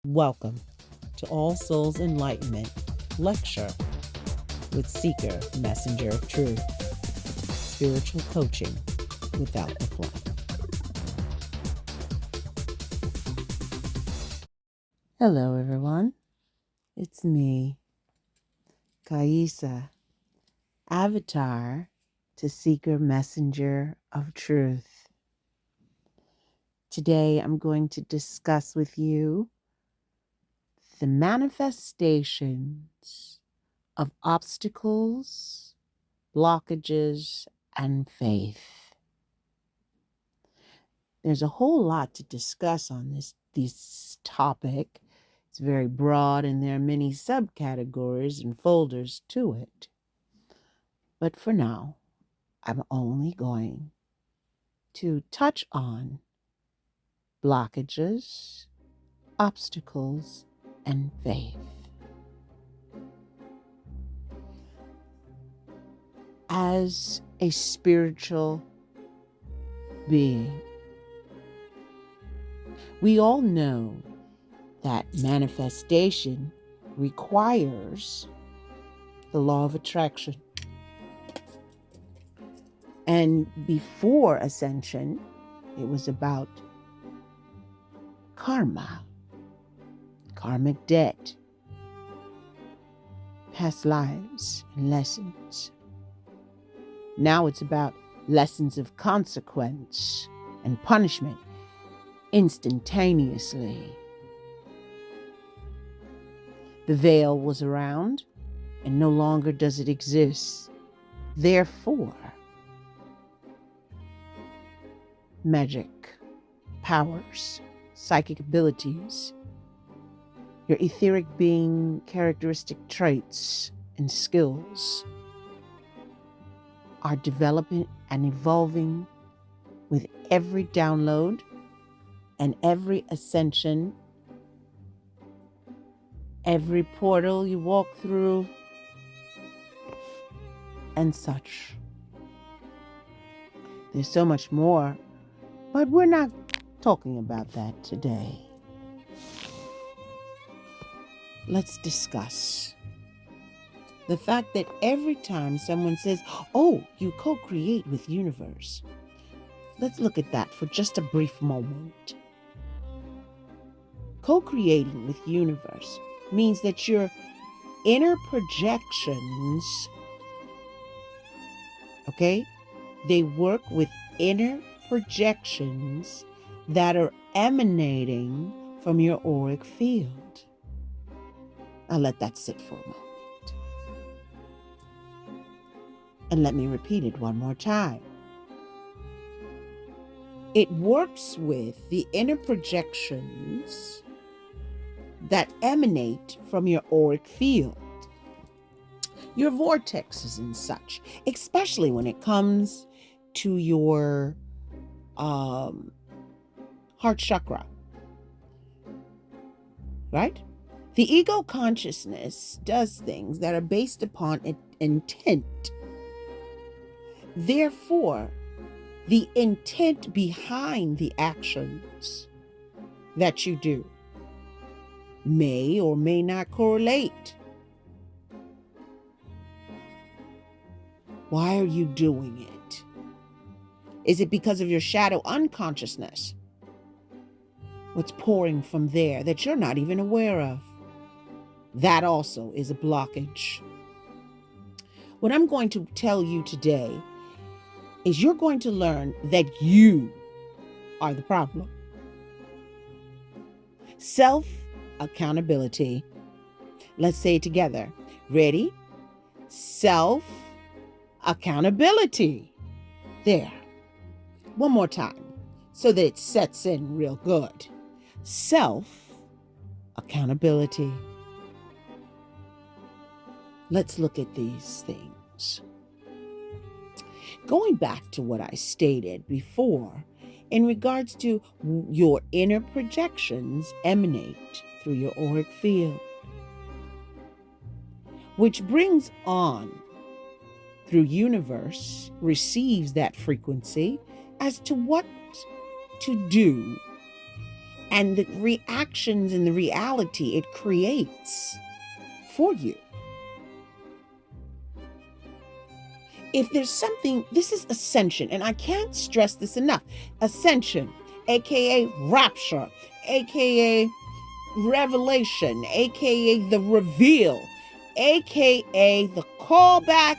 Welcome to All Souls Enlightenment Lecture with Seeker, Messenger of Truth, Spiritual Coaching without the fluff. Hello, everyone. It's me, Kaisa, Avatar to Seeker, Messenger of Truth. Today, I'm going to discuss with you the manifestations of obstacles, blockages, and faith. There's a whole lot to discuss on this topic. It's very broad and there are many subcategories and folders to it. But for now, I'm only going to touch on blockages, obstacles, and faith. As a spiritual being, we all know that manifestation requires the law of attraction. And before ascension, it was about karma, karmic debt, past lives, and lessons. Now it's about lessons of consequence and punishment instantaneously. The veil was around, and no longer does it exist. Therefore, magic, powers, psychic abilities, your etheric being characteristic traits and skills are developing and evolving with every download and every ascension, every portal you walk through, and such. There's so much more, but we're not talking about that today. Let's discuss the fact that every time someone says, "Oh, you co-create with universe," let's look at that for just a brief moment. Co-creating with universe means that your inner projections, okay, they work with inner projections that are emanating from your auric field. I'll let that sit for a moment. And let me repeat it one more time. It works with the inner projections that emanate from your auric field, your vortexes and such, especially when it comes to your heart chakra, right? The ego consciousness does things that are based upon intent. Therefore, the intent behind the actions that you do may or may not correlate. Why are you doing it? Is it because of your shadow unconsciousness? What's pouring from there that you're not even aware of? That also is a blockage. What I'm going to tell you today is you're going to learn that you are the problem. Self-accountability. Let's say it together. Ready? Self-accountability. There. One more time so that it sets in real good. Self-accountability. Let's look at these things. Going back to what I stated before, in regards to your inner projections emanate through your auric field, which brings on through universe, receives that frequency as to what to do and the reactions and the reality it creates for you. If there's something, this is ascension, and I can't stress this enough. Ascension, aka rapture, aka revelation, aka the reveal, aka the callback,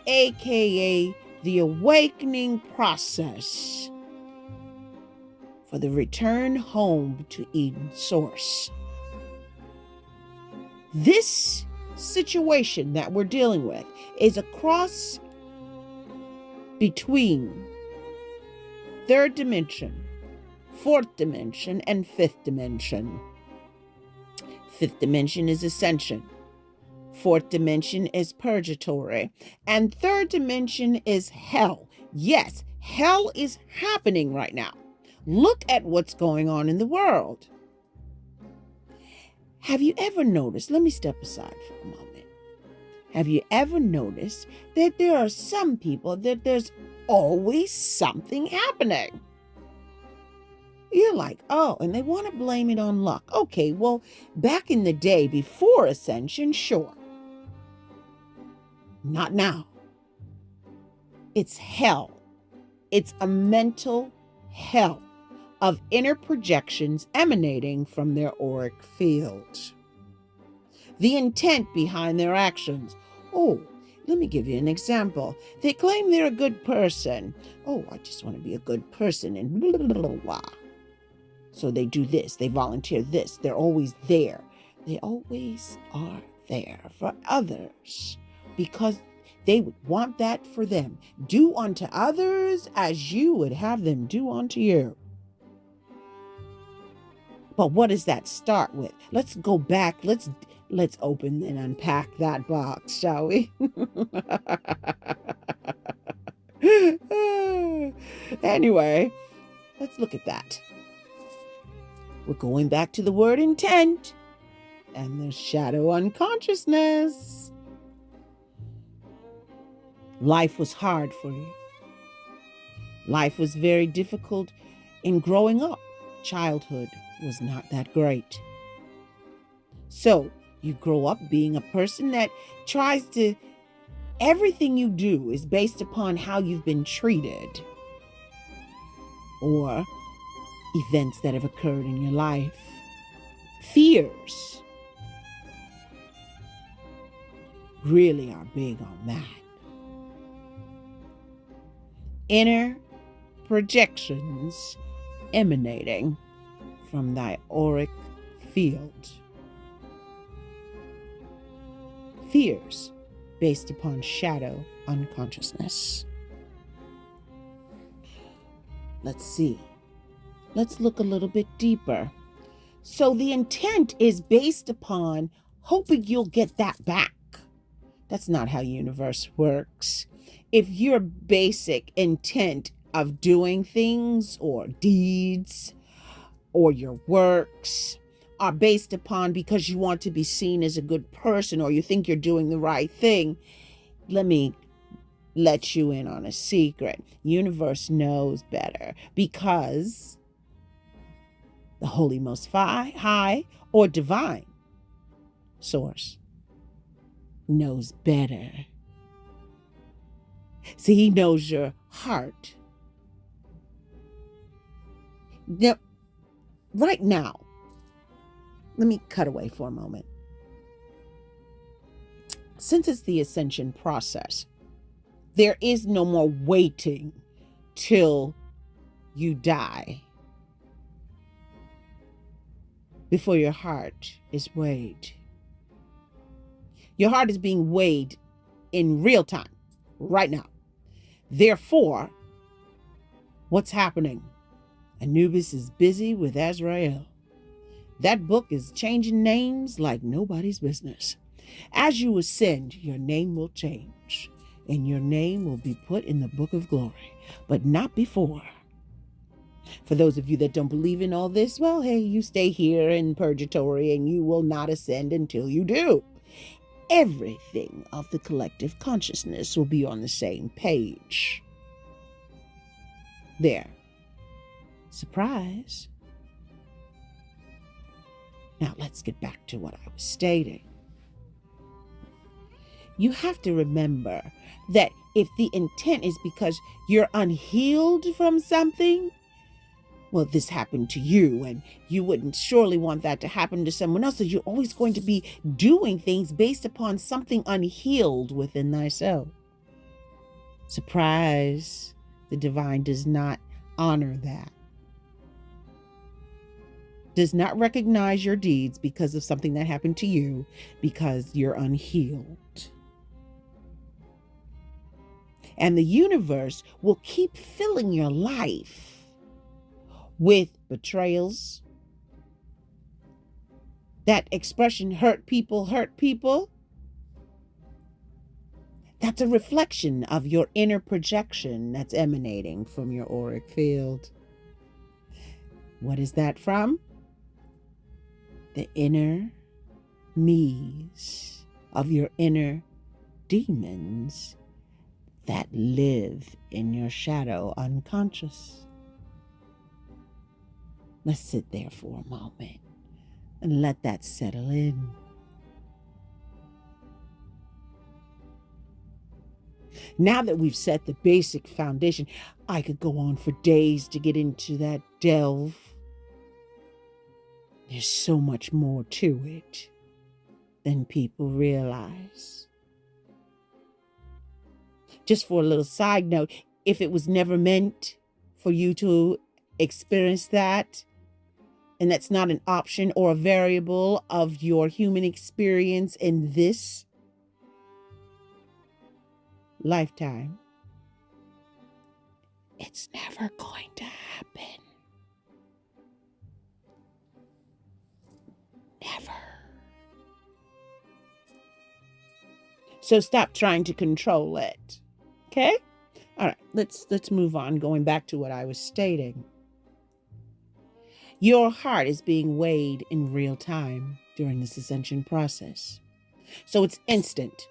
aka the awakening process for the return home to Eden Source. This situation that we're dealing with is a cross between third dimension, fourth dimension, and fifth dimension. Fifth dimension is ascension. Fourth dimension is purgatory. And third dimension is hell. Yes, hell is happening right now. Look at what's going on in the world. Have you ever noticed, let me step aside for a moment. Have you ever noticed that there are some people that there's always something happening? You're like, oh, and they want to blame it on luck. Okay, well, back in the day before ascension, sure. Not now. It's hell. It's a mental hell of inner projections emanating from their auric field. The intent behind their actions. Oh, let me give you an example. They claim they're a good person. Oh, I just want to be a good person and blah, blah, blah, blah. So they do this, they volunteer this, they're always there. They always are there for others because they would want that for them. Do unto others as you would have them do unto you. But what does that start with? Let's go back. Let's open and unpack that box, shall we? Anyway, let's look at that. We're going back to the word intent and the shadow unconsciousness. Life was hard for you. Life was very difficult in growing up. Childhood was not that great. So you grow up being a person that tries to, everything you do is based upon how you've been treated or events that have occurred in your life. Fears really are big on that. Inner projections emanating from thy auric field. Fears based upon shadow unconsciousness. Let's see. Let's look a little bit deeper. So the intent is based upon hoping you'll get that back. That's not how universe works. If your basic intent of doing things or deeds or your works are based upon because you want to be seen as a good person or you think you're doing the right thing, let me let you in on a secret. Universe knows better because the Holy Most High or Divine Source knows better. See, he knows your heart. Now, right now, let me cut away for a moment. Since it's the ascension process, there is no more waiting till you die before your heart is weighed. Your heart is being weighed in real time, right now. Therefore, what's happening? Anubis is busy with Azrael. That book is changing names like nobody's business. As you ascend, your name will change, and your name will be put in the book of glory, but not before. For those of you that don't believe in all this, well, hey, you stay here in purgatory and you will not ascend until you do. Everything of the collective consciousness will be on the same page. There. Surprise. Now let's get back to what I was stating. You have to remember that if the intent is because you're unhealed from something, well, this happened to you, and you wouldn't surely want that to happen to someone else. So you're always going to be doing things based upon something unhealed within thyself. Surprise, the divine does not honor that. Does not recognize your deeds because of something that happened to you, because you're unhealed. And the universe will keep filling your life with betrayals. That expression, hurt people, that's a reflection of your inner projection that's emanating from your auric field. What is that from? The inner me's of your inner demons that live in your shadow unconscious. Let's sit there for a moment and let that settle in. Now that we've set the basic foundation, I could go on for days to get into that delve. There's so much more to it than people realize. Just for a little side note, if it was never meant for you to experience that, and that's not an option or a variable of your human experience in this lifetime, it's never going to happen. Never. So stop trying to control it. Okay? All right, let's move on, going back to what I was stating. Your heart is being weighed in real time during this ascension process. So it's instant.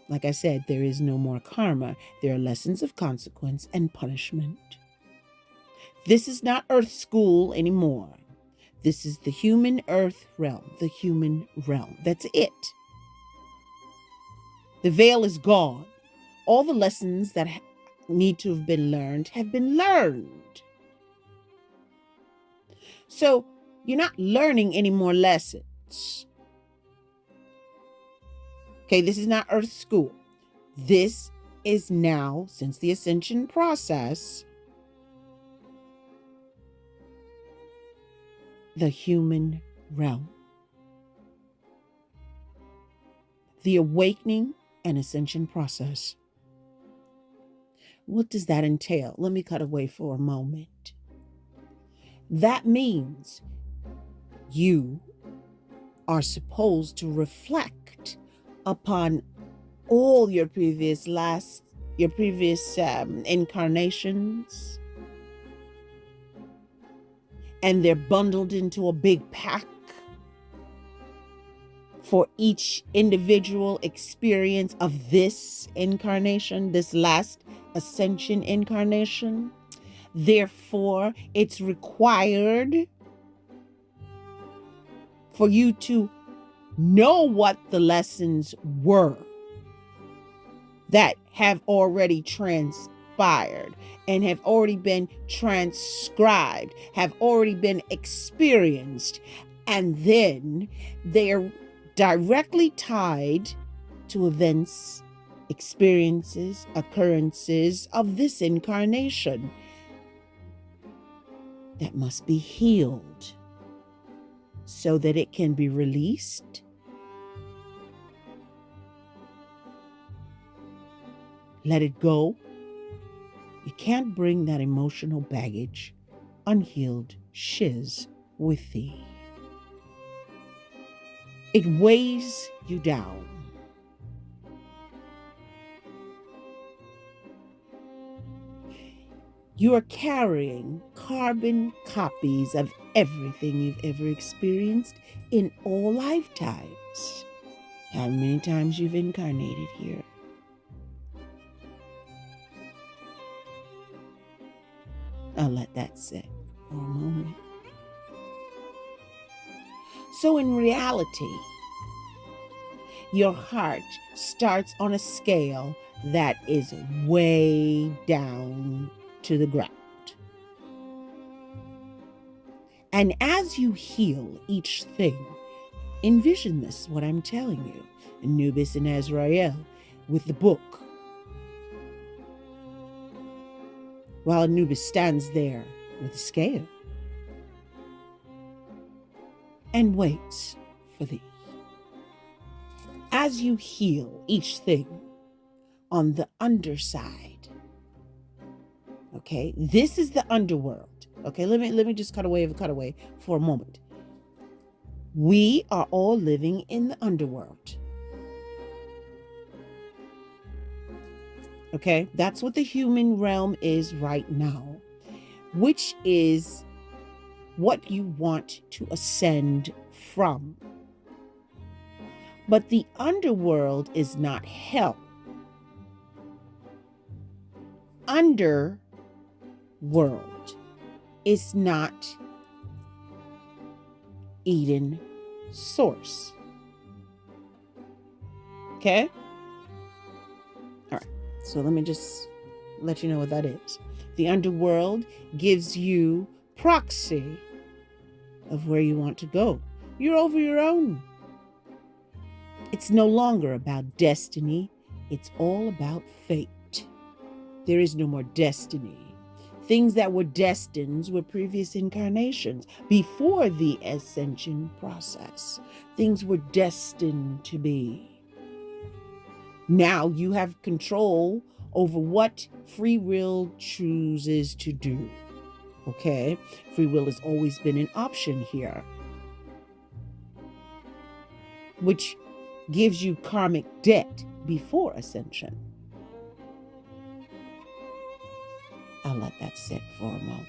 Like I said, there is no more karma. There are lessons of consequence and punishment. This is not Earth school anymore. This is the human Earth realm, the human realm. That's it. The veil is gone. All the lessons that need to have been learned have been learned. So you're not learning any more lessons. Okay, this is not Earth school. This is now, since the ascension process, the human realm. The awakening and ascension process. What does that entail? Let me cut away for a moment. That means you are supposed to reflect upon all your previous incarnations, and they're bundled into a big pack for each individual experience of this incarnation, this last ascension incarnation. Therefore, it's required for you to know what the lessons were that have already transpired and have already been transcribed, have already been experienced, and then they are directly tied to events, experiences, occurrences of this incarnation that must be healed so that it can be released, let it go. You can't bring that emotional baggage, unhealed shiz with thee. It weighs you down. You are carrying carbon copies of everything you've ever experienced in all lifetimes. How many times you've incarnated here. I'll let that sit for a moment. So in reality, your heart starts on a scale that is way down to the ground. And as you heal each thing, envision this, what I'm telling you, Anubis and Azrael with the book. While Anubis stands there with the scale and waits for thee. As you heal each thing on the underside, okay, this is the underworld. Okay, let me just cut away for a moment. We are all living in the underworld. Okay, that's what the human realm is right now, which is what you want to ascend from. But the underworld is not hell. Underworld is not Eden source. Okay? All right. So let me just let you know what that is. The underworld gives you proxy of where you want to go. You're over your own. It's no longer about destiny. It's all about fate. There is no more destiny. Things that were destined were previous incarnations. Before the ascension process, things were destined to be. Now you have control over what free will chooses to do. Okay? Free will has always been an option here, which gives you karmic debt before ascension. I'll let that sit for a moment.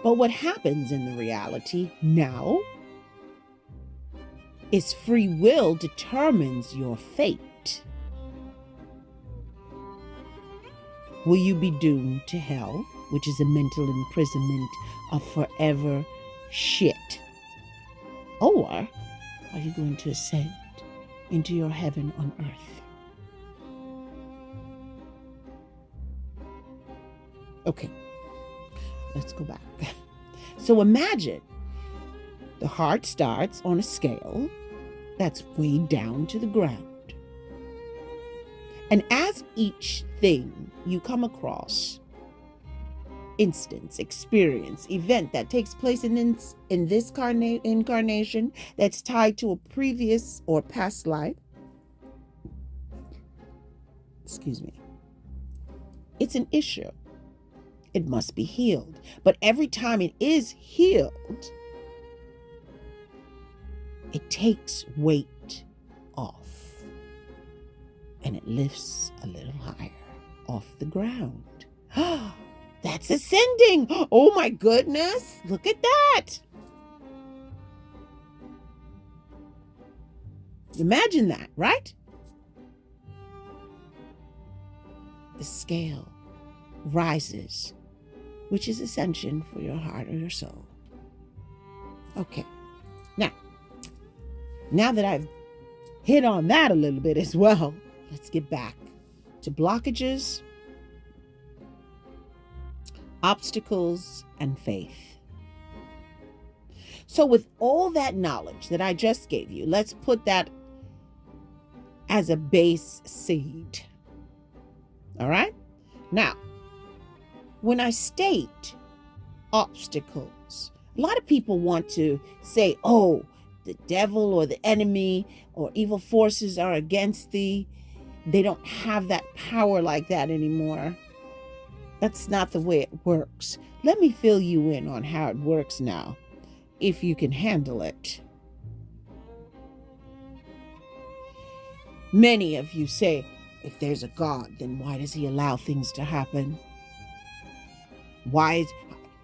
But what happens in the reality now is free will determines your fate. Will you be doomed to hell, which is a mental imprisonment of forever shit? Or are you going to ascend into your heaven on earth? Okay, let's go back. So imagine the heart starts on a scale that's way down to the ground. And as each thing you come across, instance, experience, event that takes place in this incarnation that's tied to a previous or past life, it's an issue. It must be healed. But every time it is healed, it takes weight off. And it lifts a little higher off the ground. That's ascending. Oh my goodness. Look at that. Imagine that, right? The scale rises, which is ascension for your heart or your soul. Okay. Now that I've hit on that a little bit as well, let's get back to blockages, obstacles, and faith. So with all that knowledge that I just gave you, let's put that as a base seed. All right? Now, when I state obstacles, a lot of people want to say, oh, the devil or the enemy or evil forces are against thee. They don't have that power like that anymore. That's not the way it works. Let me fill you in on how it works now, if you can handle it. Many of you say, if there's a God, then why does he allow things to happen? Why is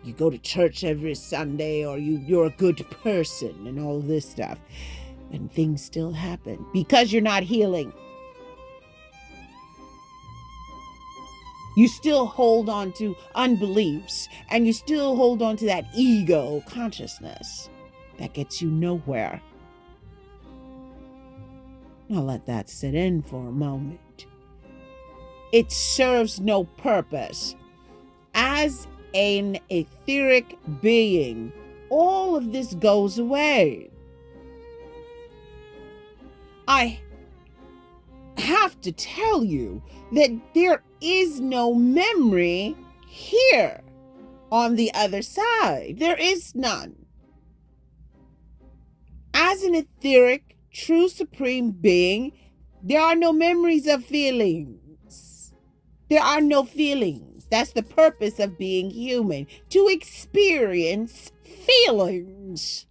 you go to church every Sunday, or you're a good person and all this stuff, and things still happen because you're not healing. You still hold on to unbeliefs, and you still hold on to that ego consciousness. that gets you nowhere. Now let that sit in for a moment. It serves no purpose. As an etheric being, all of this goes away. I have to tell you that there is no memory here on the other side. There is none. As an etheric, true supreme being, there are no memories of feelings. There are no feelings. That's the purpose of being human, to experience feelings.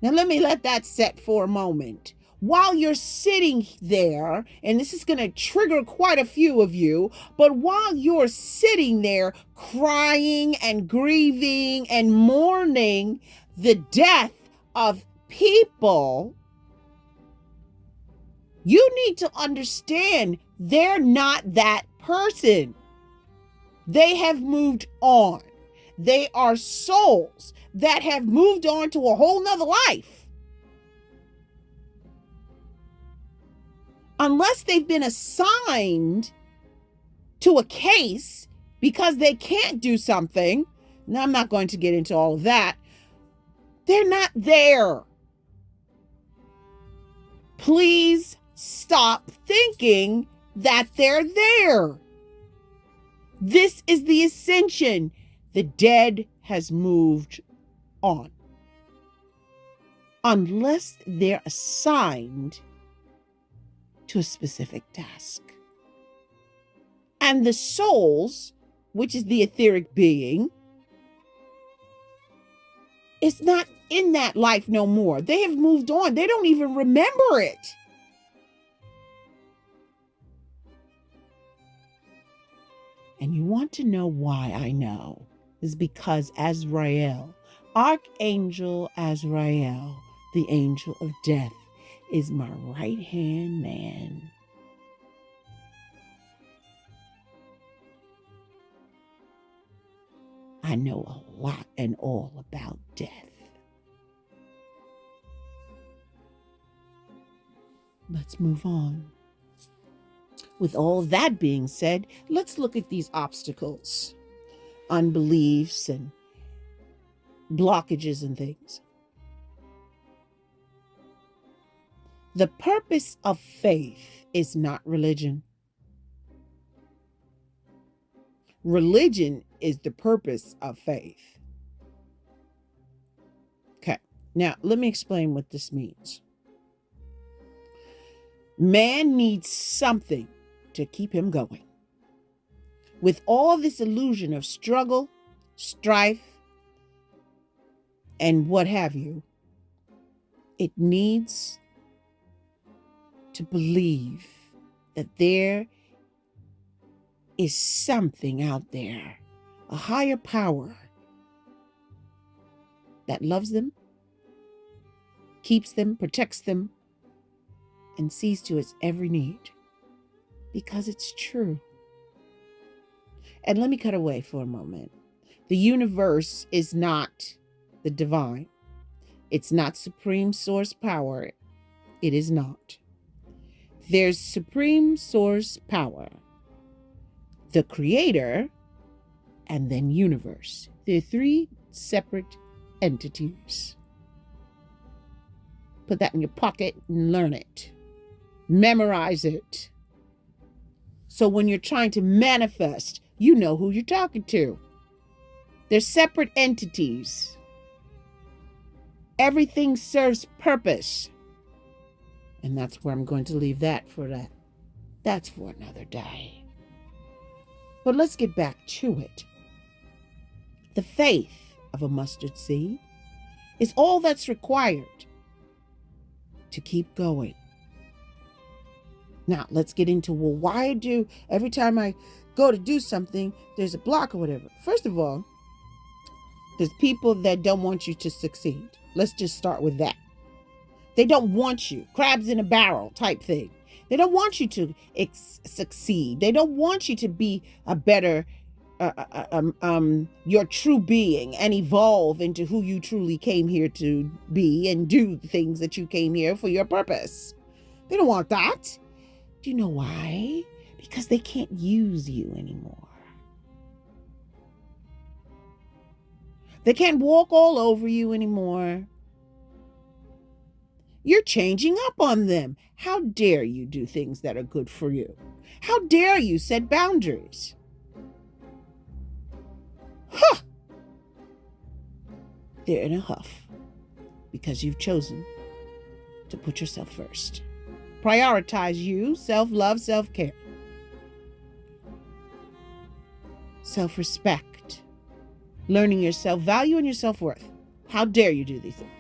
Now let me let that set for a moment. While you're sitting there, and this is going to trigger quite a few of you, but while you're sitting there crying and grieving and mourning the death of people, you need to understand they're not that person. They have moved on. They are souls that have moved on to a whole nother life. Unless they've been assigned to a case because they can't do something. Now, I'm not going to get into all of that. They're not there. Please stop thinking that they're there. This is the ascension. The dead has moved on. Unless they're assigned to a specific task. And the souls, which is the etheric being, is not in that life no more. They have moved on. They don't even remember it. And you want to know why I know? Is because Azrael, Archangel Azrael, the angel of death, is my right-hand man. I know a lot and all about death. Let's move on. With all that being said, let's look at these obstacles, unbeliefs, and blockages and things. The purpose of faith is not religion. Religion is the purpose of faith. Okay, now let me explain what this means. Man needs something to keep him going. With all this illusion of struggle, strife, and what have you, it needs to believe that there is something out there, a higher power that loves them, keeps them, protects them, and sees to its every need, because it's true. And let me cut away for a moment. The universe is not the divine. It's not supreme source power. It is not. There's supreme source power, the creator, and then universe. They're three separate entities. Put that in your pocket and learn it. Memorize it. So when you're trying to manifest, you know who you're talking to. They're separate entities. Everything serves purpose. And that's where I'm going to leave that for that. That's for another day. But let's get back to it. The faith of a mustard seed is all that's required to keep going. Now, let's get into, well, why do every time I go to do something, there's a block or whatever? First of all, there's people that don't want you to succeed. Let's just start with that. They don't want you, crabs in a barrel type thing. They don't want you to succeed. They don't want you to be a better your true being and evolve into who you truly came here to be and do the things that you came here for your purpose. They don't want that. Do you know why? Because they can't use you anymore. They can't walk all over you anymore. You're changing up on them. How dare you do things that are good for you? How dare you set boundaries? Huh! They're in a huff because you've chosen to put yourself first. Prioritize you, self-love, self-care, self-respect, learning your self-value and your self-worth. How dare you do these things?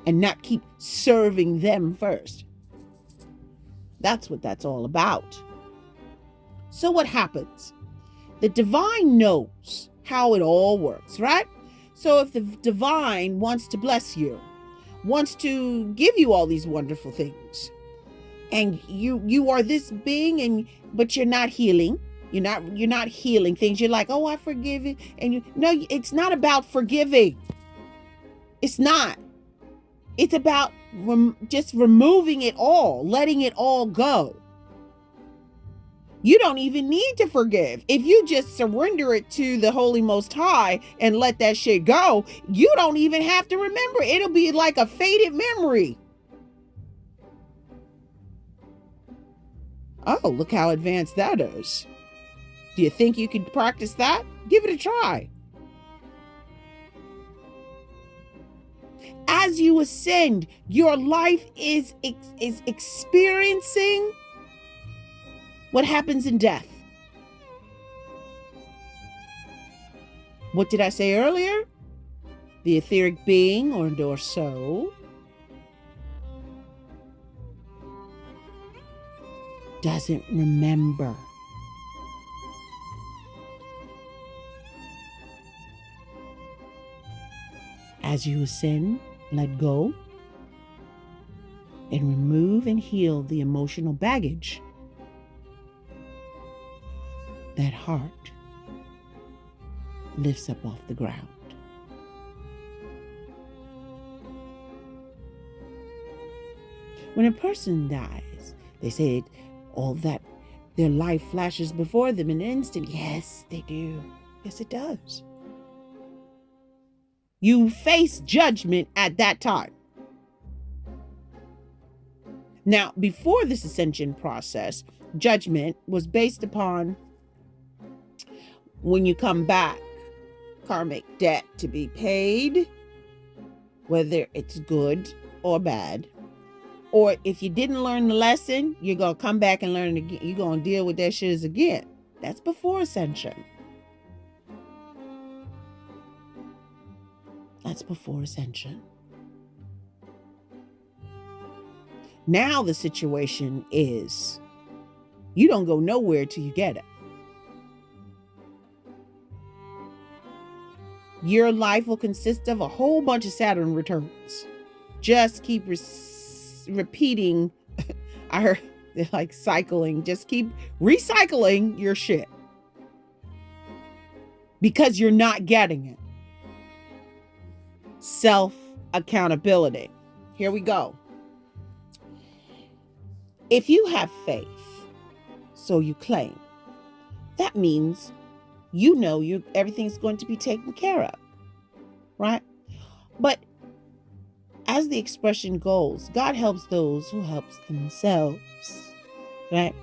And not keep serving them first. That's what that's all about. So what happens? The divine knows how it all works, right? So if the divine wants to bless you, wants to give you all these wonderful things, and you are this being, but you're not healing. You're not healing things. You're like, oh, I forgive it. And no, it's not about forgiving. It's not. It's about just removing it all, letting it all go. You don't even need to forgive. If you just surrender it to the Holy Most High and let that shit go, you don't even have to remember. It'll be like a faded memory. Oh, look how advanced that is. Do you think you could practice that? Give it a try. As you ascend, your life is experiencing what happens in death. What did I say earlier? The etheric being or soul doesn't remember. As you ascend, let go and remove and heal the emotional baggage that heart lifts up off the ground. When a person dies, they say all that their life flashes before them in an instant. Yes, they do. Yes, it does. You face judgment at that time. Now, before this ascension process, judgment was based upon when you come back, karmic debt to be paid, whether it's good or bad. Or if you didn't learn the lesson, you're going to come back and learn it again. You're going to deal with that shit again. That's before ascension. That's before ascension. Now the situation is you don't go nowhere till you get it. Your life will consist of a whole bunch of Saturn returns. Just keep repeating. I heard they're like cycling. Just keep recycling your shit because you're not getting it. Self-accountability. Here we go. If you have faith, so you claim, that means you know everything's going to be taken care of, right? But as the expression goes, God helps those who helps themselves, right?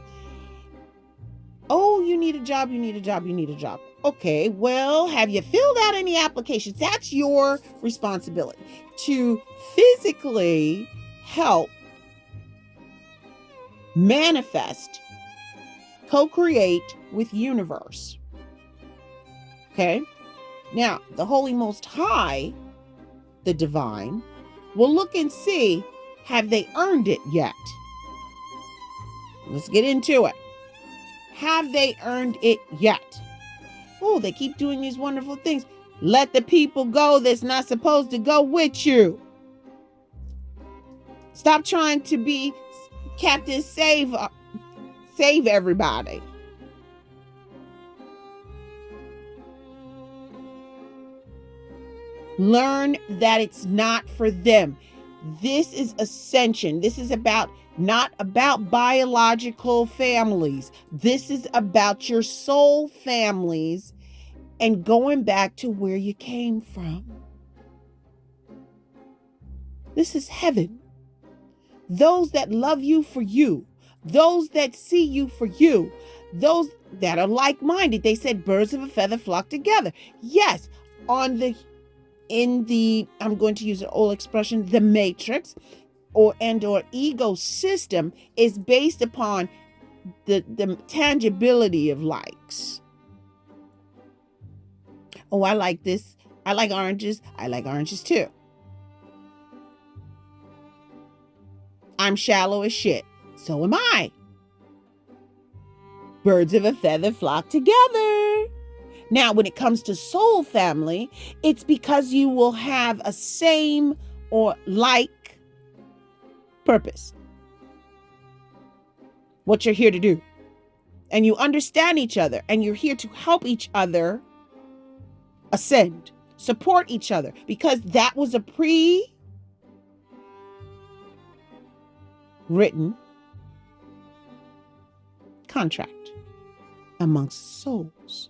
Oh, you need a job, you need a job, you need a job. Okay, well, have you filled out any applications? That's your responsibility to physically help manifest, co-create with universe. Okay? Now, the Holy Most High, the divine, will look and see, have they earned it yet? Let's get into it. Have they earned it yet? Oh, they keep doing these wonderful things. Let the people go that's not supposed to go with you. Stop trying to be Captain Save everybody. Learn that it's not for them. This is ascension. This is not about biological families. This is about your soul families and going back to where you came from. This is heaven. Those that love you for you, those that see you for you, those that are like-minded. They said birds of a feather flock together. Yes, I'm going to use an old expression, the matrix or ego system is based upon the tangibility of likes. Oh, I like this. I like oranges. I like oranges too. I'm shallow as shit. So am I. Birds of a feather flock together. Now, when it comes to soul family, it's because you will have a same or like purpose. What you're here to do. And you understand each other, and you're here to help each other ascend, support each other, because that was a pre-written contract amongst souls.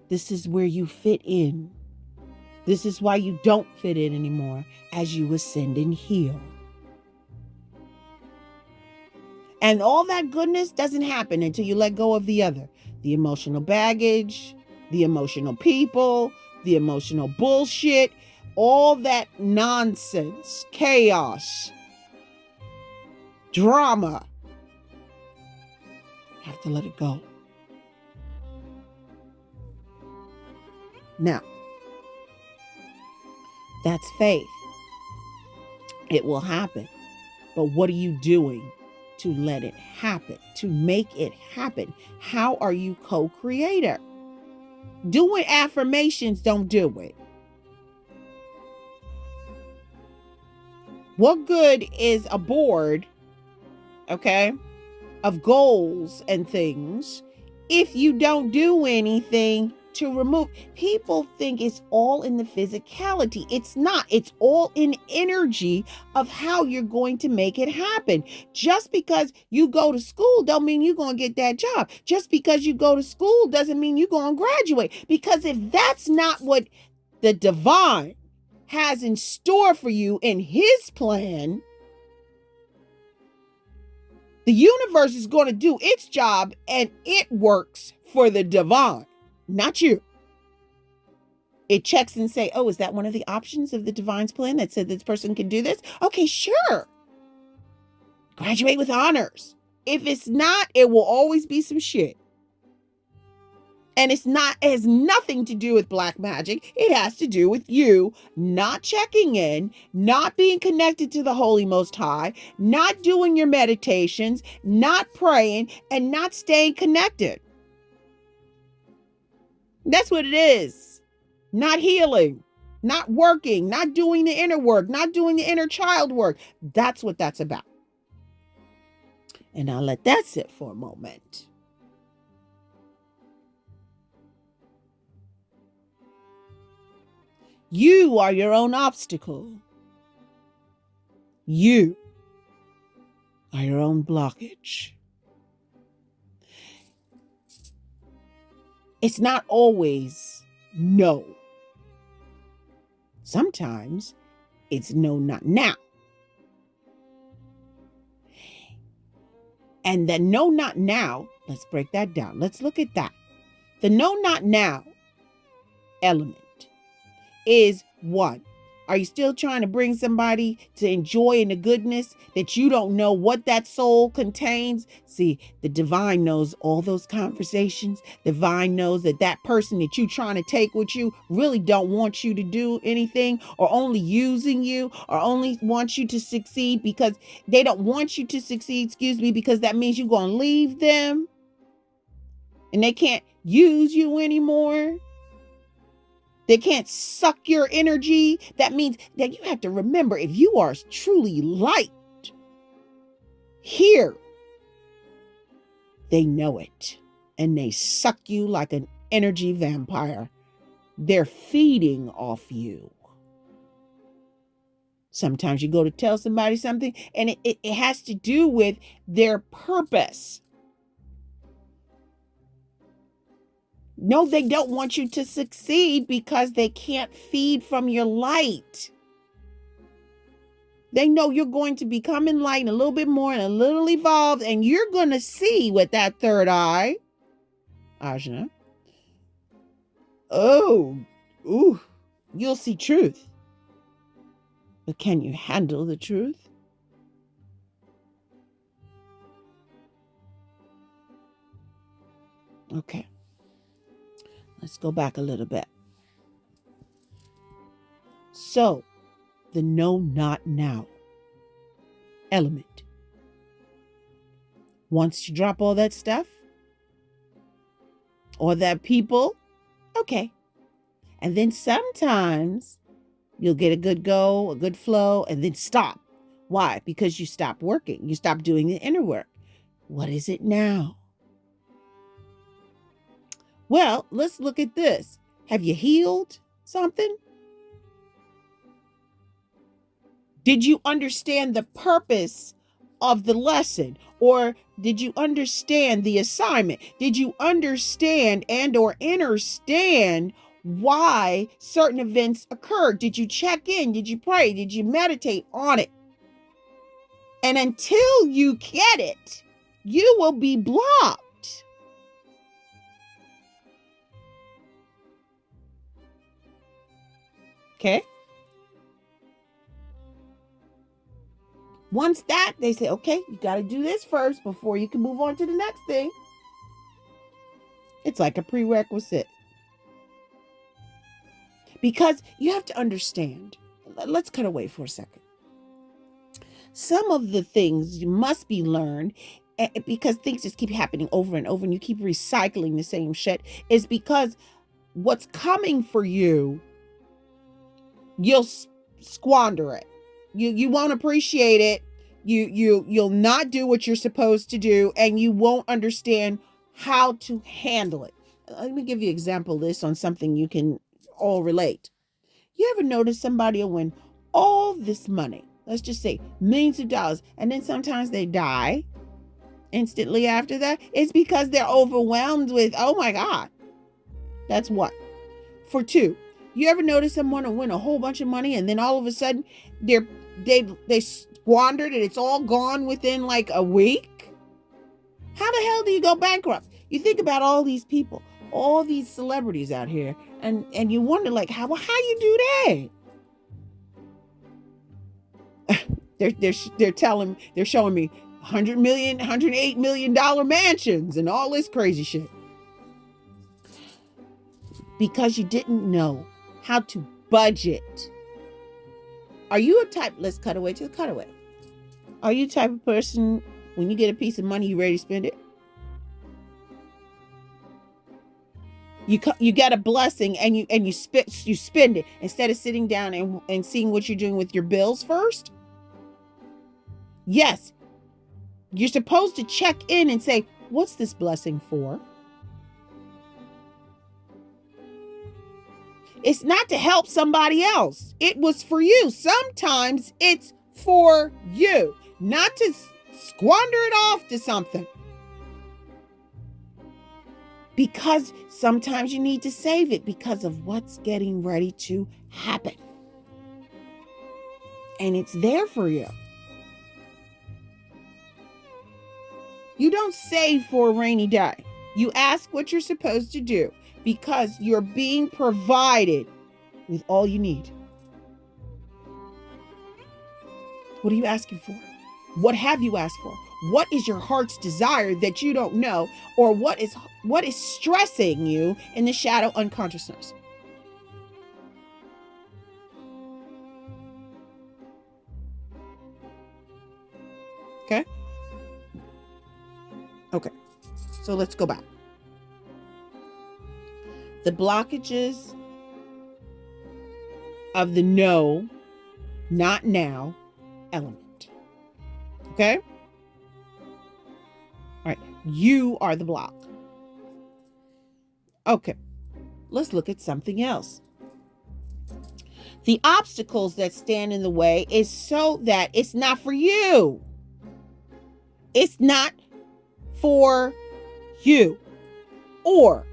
This is where you fit in. This is why you don't fit in anymore as you ascend and heal. And all that goodness doesn't happen until you let go of the other. The emotional baggage, the emotional people, the emotional bullshit, all that nonsense, chaos, drama. You have to let it go. Now, that's faith. It will happen. But what are you doing to let it happen, to make it happen? How are you co-creator? Doing affirmations don't do it. What good is a board, okay, of goals and things if you don't do anything to remove? People think it's all in the physicality. It's not. It's all in energy of how you're going to make it happen. Just because you go to school don't mean you're going to get that job. Just because you go to school doesn't mean you're going to graduate. Because if that's not what the divine has in store for you in his plan, the universe is going to do its job and it works for the divine. Not you. It checks and say, oh, is that one of the options of the divine's plan that said this person can do this? Okay, sure. Graduate with honors. If it's not, it will always be some shit. And it has nothing to do with black magic. It has to do with you not checking in, not being connected to the Holy Most High, not doing your meditations, not praying, and not staying connected. That's what it is. Not healing, not working, not doing the inner work, not doing the inner child work. That's what that's about. And I'll let that sit for a moment. You are your own obstacle. You are your own blockage. It's not always no. Sometimes it's no, not now. And the no, not now, let's break that down. Let's look at that. The no, not now element is one. Are you still trying to bring somebody to enjoy in the goodness that you don't know what that soul contains? See, the divine knows all those conversations. The divine knows that that person that you're trying to take with you really don't want you to do anything, or only using you, or only wants you to succeed because they don't want you to succeed, because that means you're going to leave them and they can't use you anymore. They can't suck your energy. That means that you have to remember, if you are truly light here, they know it. And they suck you like an energy vampire. They're feeding off you. Sometimes you go to tell somebody something and it has to do with their purpose. No, they don't want you to succeed because they can't feed from your light. They know you're going to become enlightened a little bit more and a little evolved, and you're going to see with that third eye, Ajna. Oh, ooh, you'll see truth. But can you handle the truth? Okay. Let's go back a little bit. So, the no, not now element wants to drop all that stuff or that people. Okay. And then sometimes you'll get a good go, a good flow, and then stop. Why? Because you stop working. You stop doing the inner work. What is it now? Well, let's look at this. Have you healed something? Did you understand the purpose of the lesson? Or did you understand the assignment? Did you understand and or understand why certain events occurred? Did you check in? Did you pray? Did you meditate on it? And until you get it, you will be blocked. Okay? Once that, they say, okay, you got to do this first before you can move on to the next thing. It's like a prerequisite. Because you have to understand, let's cut away for a second. Some of the things must be learned because things just keep happening over and over and you keep recycling the same shit is because what's coming for you, you'll squander it. You won't appreciate it. You'll not do what you're supposed to do, and you won't understand how to handle it. Let me give you an example of this on something you can all relate. You ever notice somebody will win all this money? Let's just say millions of dollars, and then sometimes they die instantly after that. It's because they're overwhelmed with, oh my God. That's one. For two, you ever notice someone will win a whole bunch of money and then all of a sudden they squandered and it's all gone within like a week? How the hell do you go bankrupt? You think about all these people, all these celebrities out here, and you wonder like how you do that? They're showing me $100 million, $108 million mansions and all this crazy shit. Because you didn't know how to budget. Are you a type, let's cut away to the cutaway. Are you the type of person, when you get a piece of money, you ready to spend it? You got a blessing and you spend it instead of sitting down and seeing what you're doing with your bills first? Yes. You're supposed to check in and say, what's this blessing for? It's not to help somebody else. It was for you. Sometimes it's for you, not to squander it off to something. Because sometimes you need to save it because of what's getting ready to happen. And it's there for you. You don't save for a rainy day. You ask what you're supposed to do because you're being provided with all you need. What are you asking for? What have you asked for? What is your heart's desire that you don't know? Or what is stressing you in the shadow unconsciousness? Okay? Okay. So let's go back. The blockages of the no, not now element. Okay? All right. You are the block. Okay. let's look at something else. The obstacles that stand in the way is so that it's not for you. It's not for you. Or,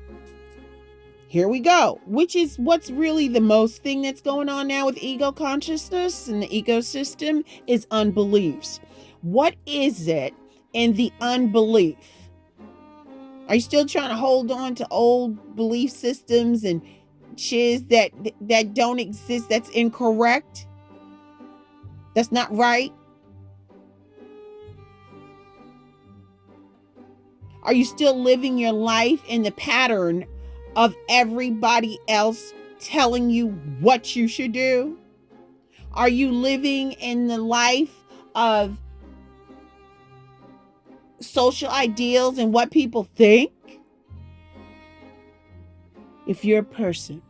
here we go, which is what's really the most thing that's going on now with ego consciousness and the ecosystem is unbeliefs. What is it in the unbelief? Are you still trying to hold on to old belief systems and shiz that don't exist, that's incorrect? That's not right? Are you still living your life in the pattern of everybody else telling you what you should do? Are you living in the life of social ideals and what people think? If you're a person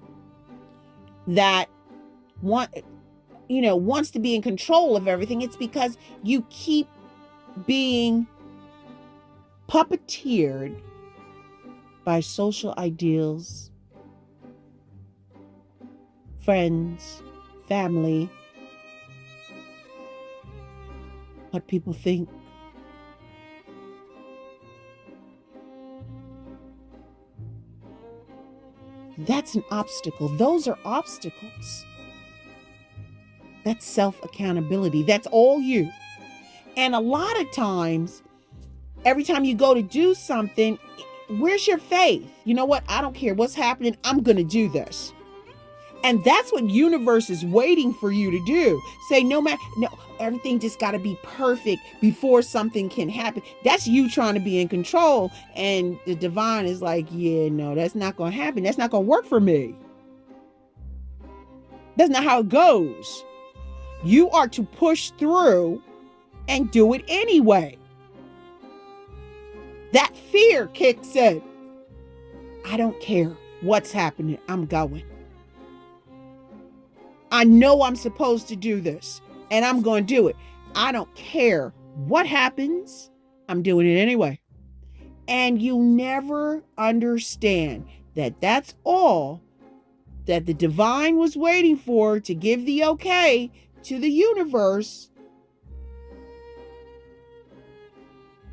that wants to be in control of everything, it's because you keep being puppeteered by social ideals, friends, family, what people think. That's an obstacle. Those are obstacles. That's self-accountability. That's all you. And a lot of times, every time you go to do something, where's your faith? You know what? I don't care what's happening. I'm going to do this. And that's what universe is waiting for you to do. Say, no, everything just got to be perfect before something can happen. That's you trying to be in control. And the divine is like, yeah, no, that's not going to happen. That's not going to work for me. That's not how it goes. You are to push through and do it anyway. That fear kicks in. I don't care what's happening. I'm going. I know I'm supposed to do this and I'm going to do it. I don't care what happens. I'm doing it anyway. And you never understand that that's all that the divine was waiting for to give the okay to the universe.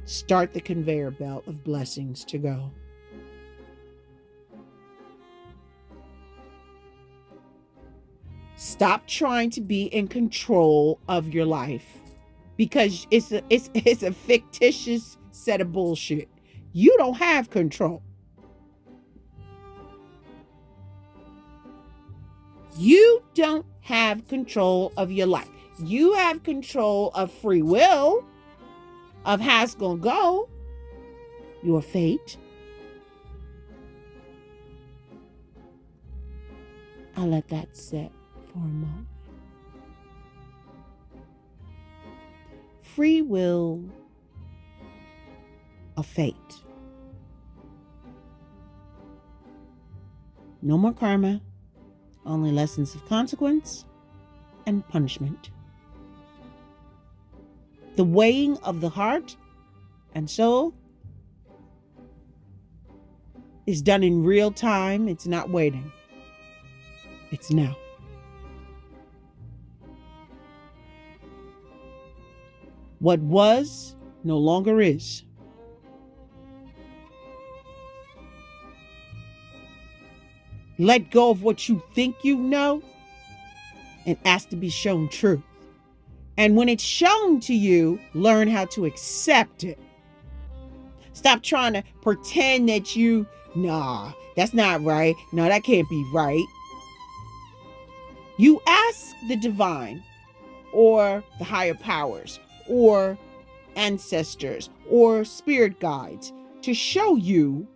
Start the conveyor belt of blessings to go. Stop trying to be in control of your life because it's a fictitious set of bullshit. You don't have control. You don't have control of your life. You have control of free will, of how it's going to go, your fate. I'll let that sit for a moment. Free will of fate. No more karma, only lessons of consequence and punishment. The weighing of the heart and soul is done in real time. It's not waiting. It's now. What was no longer is. Let go of what you think you know and ask to be shown truth. And when it's shown to you, learn how to accept it. Stop trying to pretend that that's not right. No, that can't be right. You ask the divine or the higher powers or ancestors or spirit guides to show you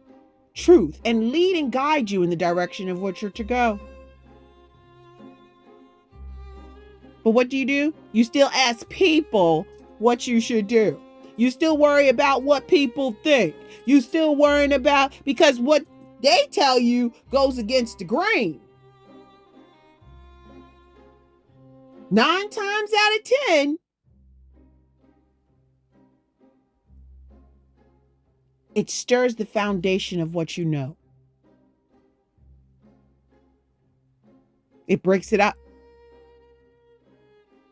truth and lead and guide you in the direction of what you're to go. But what do? You still ask people what you should do. You still worry about what people think. You still worrying about, because what they tell you goes against the grain. 9 times out of 10, it stirs the foundation of what you know. It breaks it up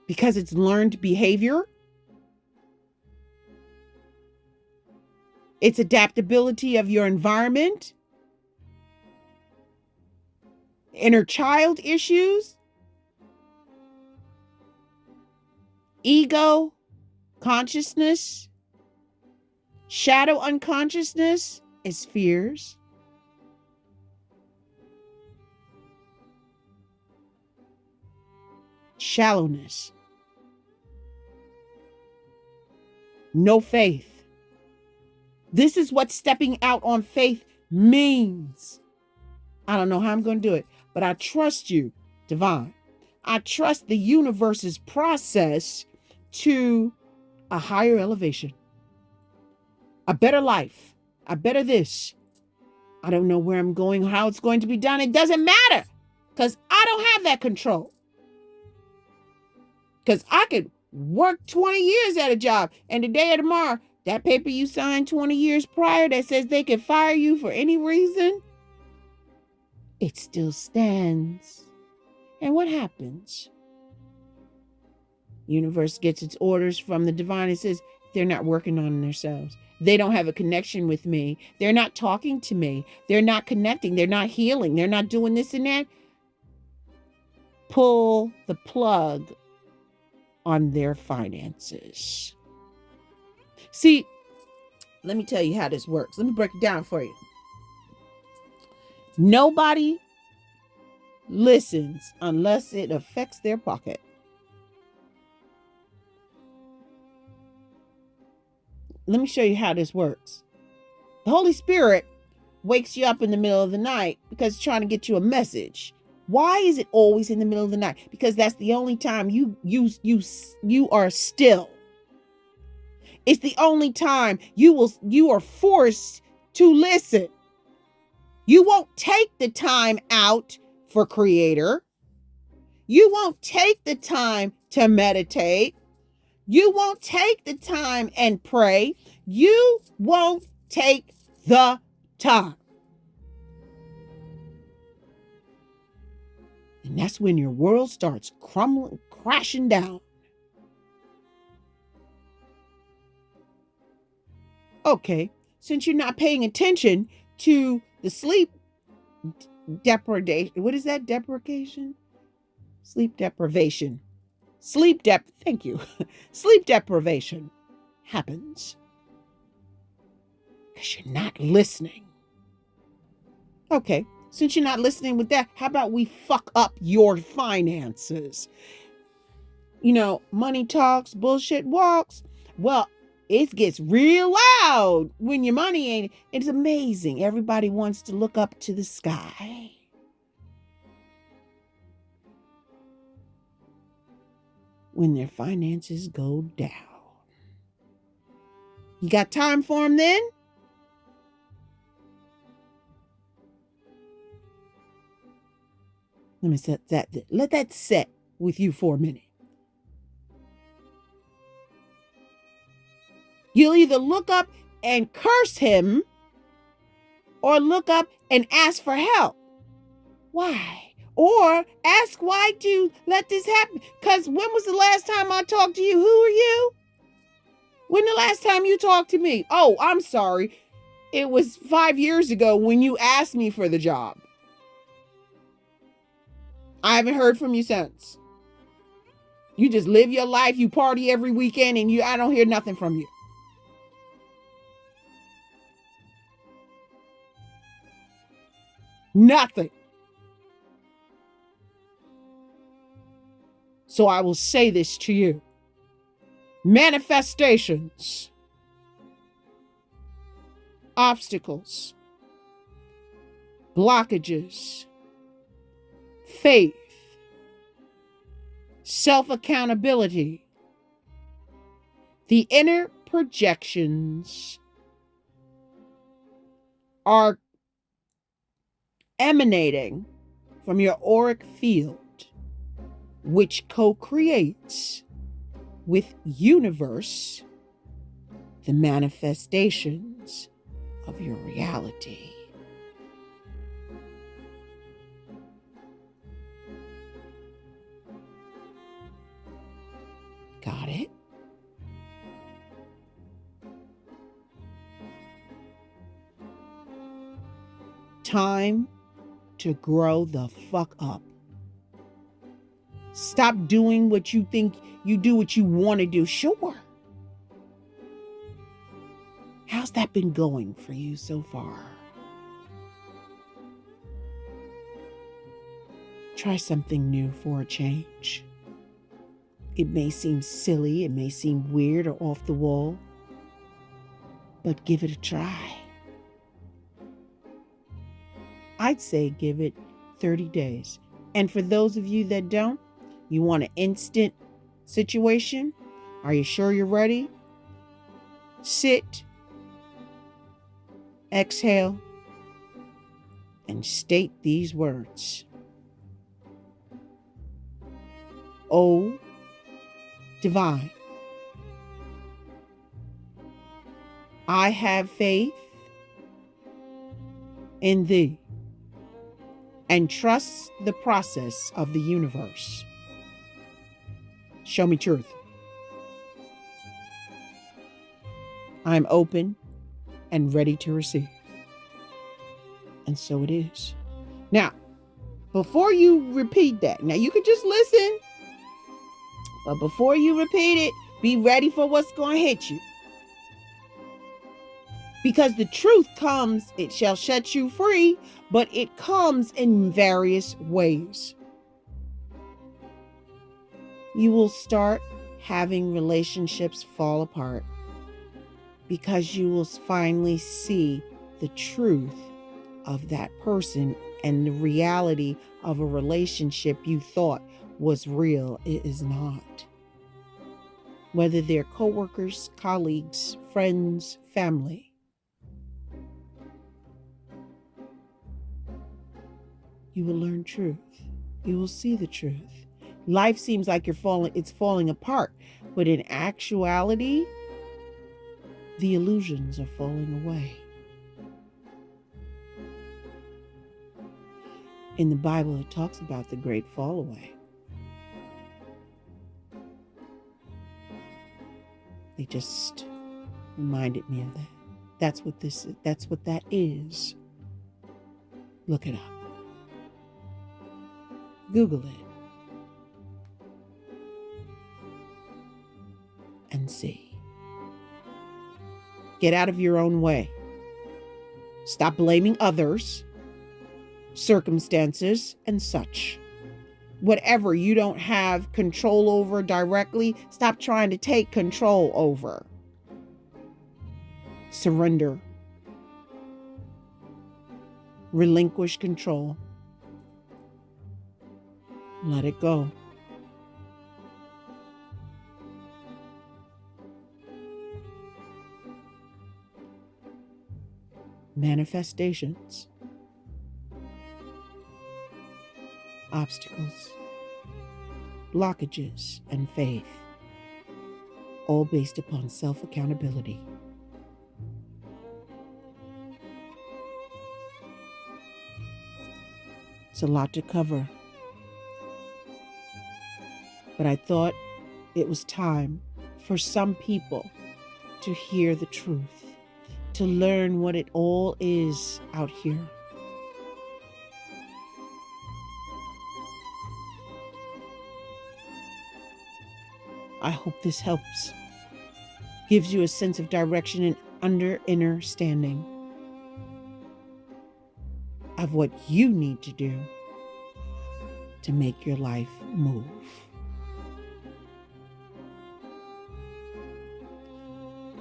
because it's learned behavior. It's adaptability of your environment, inner child issues, ego, consciousness, shadow unconsciousness is fears. Shallowness. No faith. This is what stepping out on faith means. I don't know how I'm going to do it, but I trust you, divine. I trust the universe's process to a higher elevation, a better life, a better this. I don't know where I'm going, how it's going to be done. It doesn't matter because I don't have that control. Because I could work 20 years at a job and today or tomorrow, that paper you signed 20 years prior that says they can fire you for any reason, it still stands. And what happens? Universe gets its orders from the divine and says they're not working on themselves. They don't have a connection with me. They're not talking to me. They're not connecting. They're not healing. They're not doing this and that. Pull the plug on their finances. See, let me tell you how this works. Let me break it down for you. Nobody listens unless it affects their pocket. Let me show you how this works. The Holy Spirit wakes you up in the middle of the night because it's trying to get you a message. Why is it always in the middle of the night? Because that's the only time you are still. It's the only time you are forced to listen. You won't take the time out for Creator. You won't take the time to meditate. You won't take the time and pray. You won't take the time. And that's when your world starts crumbling, crashing down. Okay, since you're not paying attention to the sleep deprivation, what is that? Deprivation? Sleep deprivation. Thank you. Sleep deprivation happens because you're not listening. Okay, since you're not listening with that, how about we fuck up your finances? You know, money talks, bullshit walks. Well, it gets real loud when your money ain't. It's amazing. Everybody wants to look up to the sky. When their finances go down. You got time for them then? Let me set that. Let that set with you for a minute. You'll either look up and curse him or look up and ask for help. Why? Or ask, why do you let this happen? Because when was the last time I talked to you? Who are you? When the last time you talked to me? Oh, I'm sorry. It was 5 years ago when you asked me for the job. I haven't heard from you since. You just live your life. You party every weekend and I don't hear nothing from you. Nothing. So I will say this to you. Manifestations, obstacles, blockages, faith, self-accountability, the inner projections are emanating from your auric field, which co-creates with universe the manifestations of your reality. Got it? Time to grow the fuck up. Stop doing what you think you do, what you want to do. Sure. How's that been going for you so far? Try something new for a change. It may seem silly, it may seem weird or off the wall, but give it a try. I'd say give it 30 days. And for those of you that don't, you want an instant situation? Are you sure you're ready? Sit, exhale, and state these words. O Divine, I have faith in Thee and trust the process of the universe. Show me truth. I'm open and ready to receive. And so it is. Now, before you repeat that, now you could just listen, but before you repeat it, be ready for what's going to hit you. Because the truth comes, it shall set you free, but it comes in various ways. You will start having relationships fall apart because you will finally see the truth of that person and the reality of a relationship you thought was real. It is not. Whether they're coworkers, colleagues, friends, family. You will learn truth. You will see the truth. Life seems like it's falling apart, but in actuality, the illusions are falling away. In the Bible, it talks about the great fall away. They just reminded me of that. That's what that is. Look it up. Google it. And see. Get out of your own way. Stop blaming others, circumstances, and such. Whatever you don't have control over directly, stop trying to take control over. Surrender. Relinquish control. Let it go. Manifestations. Obstacles. Blockages and faith. All based upon self-accountability. It's a lot to cover. But I thought it was time for some people to hear the truth, to learn what it all is out here. I hope this helps, gives you a sense of direction and understanding of what you need to do to make your life move.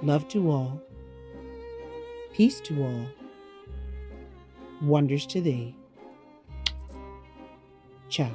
Love to all, peace to all, wonders to thee. Ciao.